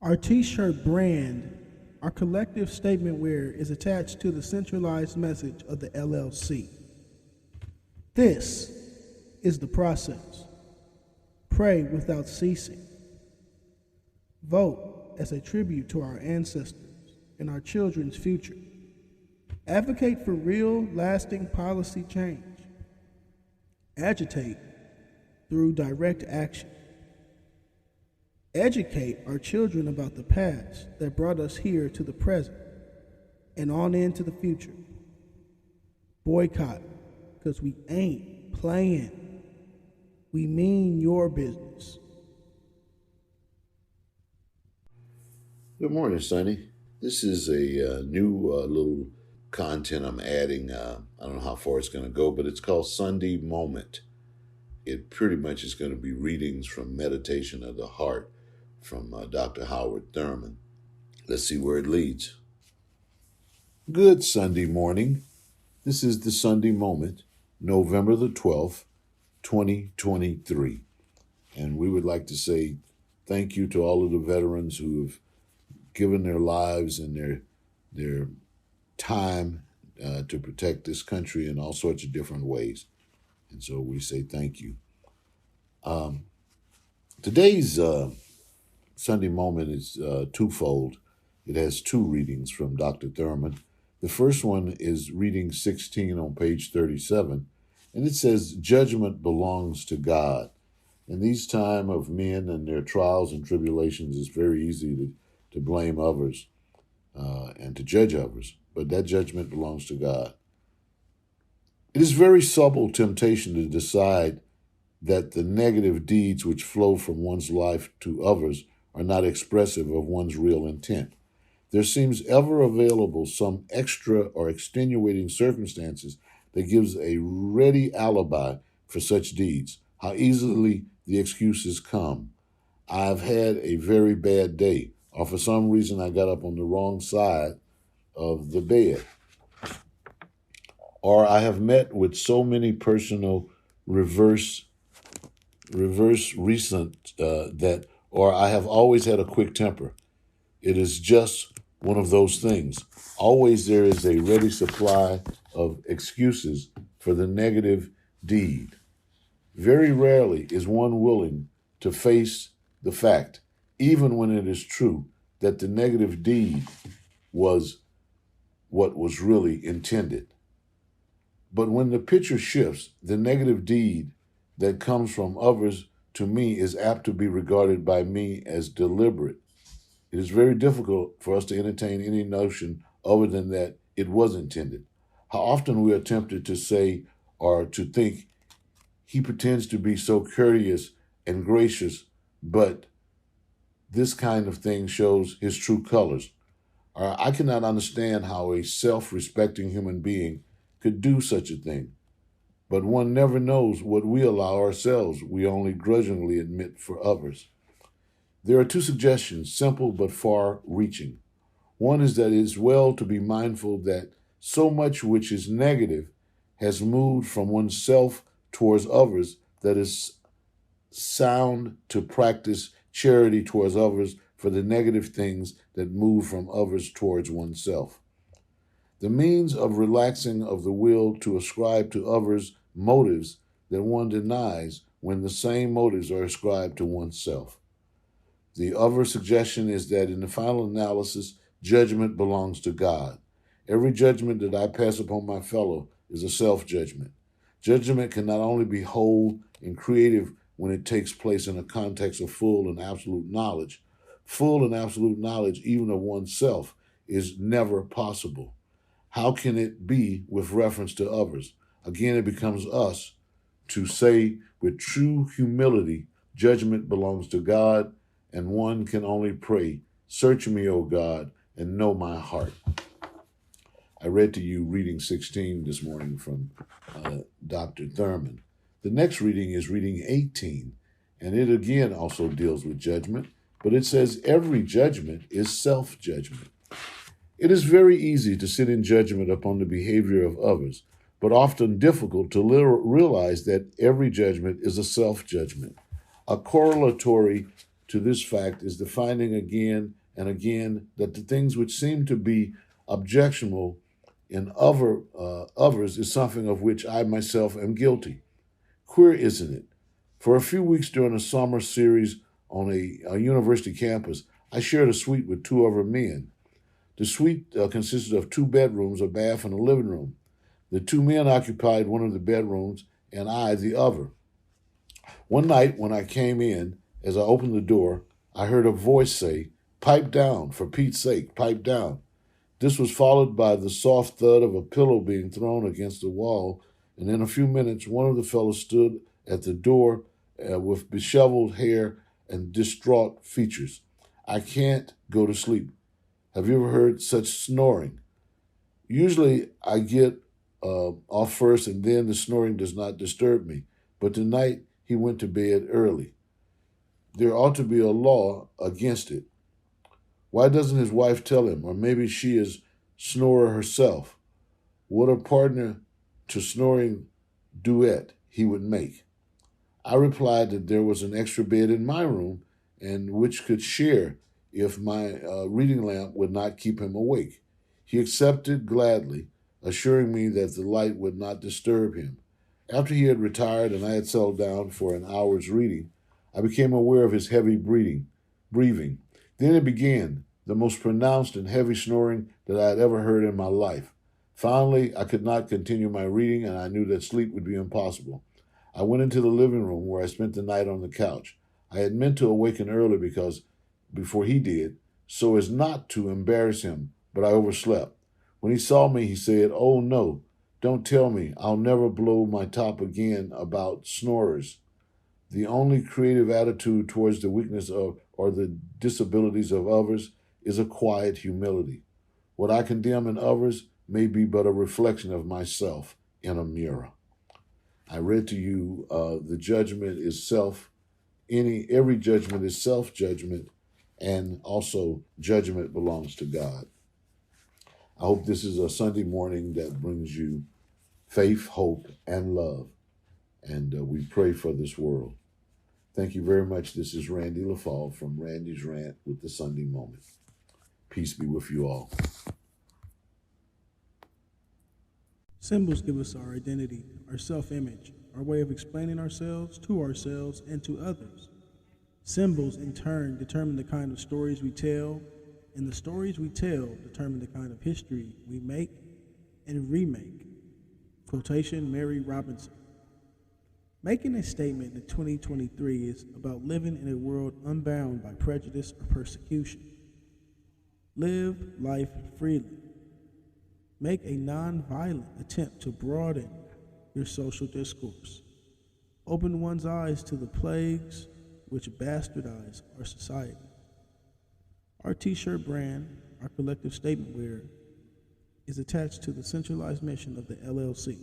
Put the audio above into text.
Our t-shirt brand, our collective statement wear is attached to the centralized message of the LLC. This is the process. Pray without ceasing. Vote as a tribute to our ancestors and our children's future. Advocate for real, lasting policy change. Agitate through direct action. Educate our children about the past that brought us here to the present and on into the future. Boycott, because we ain't playing. We mean your business. Good morning, Sonny. This is a new little content I'm adding. I don't know how far it's going to go, but it's called Sunday Moment. It pretty much is going to be readings from Meditation of the Heart from Dr. Howard Thurman. Let's see where it leads. Good Sunday morning. This is the Sunday Moment, November the 12th, 2023. And we would like to say thank you to all of the veterans who have given their lives and their time to protect this country in all sorts of different ways. And so we say thank you. Today's Sunday Moment is twofold. It has two readings from Dr. Thurman. The first one is reading 16 on page 37, and it says, "Judgment belongs to God." In these time of men and their trials and tribulations, it's very easy to blame others and to judge others, but that judgment belongs to God. It is very subtle temptation to decide that the negative deeds which flow from one's life to others are not expressive of one's real intent. There seems ever available some extra or extenuating circumstances that gives a ready alibi for such deeds. How easily the excuses come. I've had a very bad day, or for some reason I got up on the wrong side of the bed. Or I have met with so many personal reverse recent that, or I have always had a quick temper. It is just one of those things. Always there is a ready supply of excuses for the negative deed. Very rarely is one willing to face the fact, even when it is true, that the negative deed was what was really intended. But when the picture shifts, the negative deed that comes from others to me is apt to be regarded by me as deliberate. It is very difficult for us to entertain any notion other than that it was intended. How often we are tempted to say or to think, he pretends to be so courteous and gracious, but this kind of thing shows his true colors. Or I cannot understand how a self-respecting human being could do such a thing. But one never knows what we allow ourselves, we only grudgingly admit for others. There are two suggestions, simple but far-reaching. One is that it is well to be mindful that so much which is negative has moved from oneself towards others that is sound to practice charity towards others for the negative things that move from others towards oneself. The means of relaxing of the will to ascribe to others motives that one denies when the same motives are ascribed to oneself. The other suggestion is that in the final analysis, judgment belongs to God. Every judgment that I pass upon my fellow is a self-judgment. Judgment can not only be whole and creative when it takes place in a context of full and absolute knowledge. Full and absolute knowledge, even of oneself, is never possible. How can it be with reference to others? Again, it becomes us to say with true humility, judgment belongs to God, and one can only pray, "Search me, O God, and know my heart." I read to you reading 16 this morning from Dr. Thurman. The next reading is reading 18, and it again also deals with judgment, but it says every judgment is self-judgment. It is very easy to sit in judgment upon the behavior of others, but often difficult to realize that every judgment is a self-judgment. A corollary to this fact is the finding again and again that the things which seem to be objectionable in others is something of which I myself am guilty. Queer, isn't it? For a few weeks during a summer series on a university campus, I shared a suite with two other men. The suite consisted of two bedrooms, a bath, and a living room. The two men occupied one of the bedrooms, and I the other. One night when I came in, as I opened the door, I heard a voice say, "Pipe down, for Pete's sake, pipe down." This was followed by the soft thud of a pillow being thrown against the wall, and in a few minutes one of the fellows stood at the door with disheveled hair and distraught features. "I can't go to sleep. Have you ever heard such snoring? Usually I get off first and then the snoring does not disturb me, but tonight he went to bed early. There ought to be a law against it. Why doesn't his wife tell him? Or maybe she is snorer herself. What a partner to snoring duet he would make." I replied that there was an extra bed in my room and which could share if my reading lamp would not keep him awake. He accepted gladly, assuring me that the light would not disturb him. After he had retired and I had settled down for an hour's reading, I became aware of his heavy breathing. Then it began, the most pronounced and heavy snoring that I had ever heard in my life. Finally, I could not continue my reading, and I knew that sleep would be impossible. I went into the living room where I spent the night on the couch. I had meant to awaken early before he did, so as not to embarrass him, but I overslept. When he saw me, he said, "Oh no, don't tell me. I'll never blow my top again about snorers." The only creative attitude towards the weakness of or the disabilities of others is a quiet humility. What I condemn in others may be but a reflection of myself in a mirror. I read to you the judgment is every judgment is self-judgment, and also judgment belongs to God. I hope this is a Sunday morning that brings you faith, hope, and love. And we pray for this world. Thank you very much. This is Randi Leffall from Randy's Rant with the Sunday Moment. Peace be with you all. Symbols give us our identity, our self-image, our way of explaining ourselves to ourselves and to others. Symbols, in turn, determine the kind of stories we tell, and the stories we tell determine the kind of history we make and remake. Quotation, Mary Robinson. Making a statement in 2023 is about living in a world unbound by prejudice or persecution. Live life freely. Make a non-violent attempt to broaden your social discourse. Open one's eyes to the plagues which bastardize our society. Our t-shirt brand, our collective statement wearer, is attached to the centralized mission of the LLC.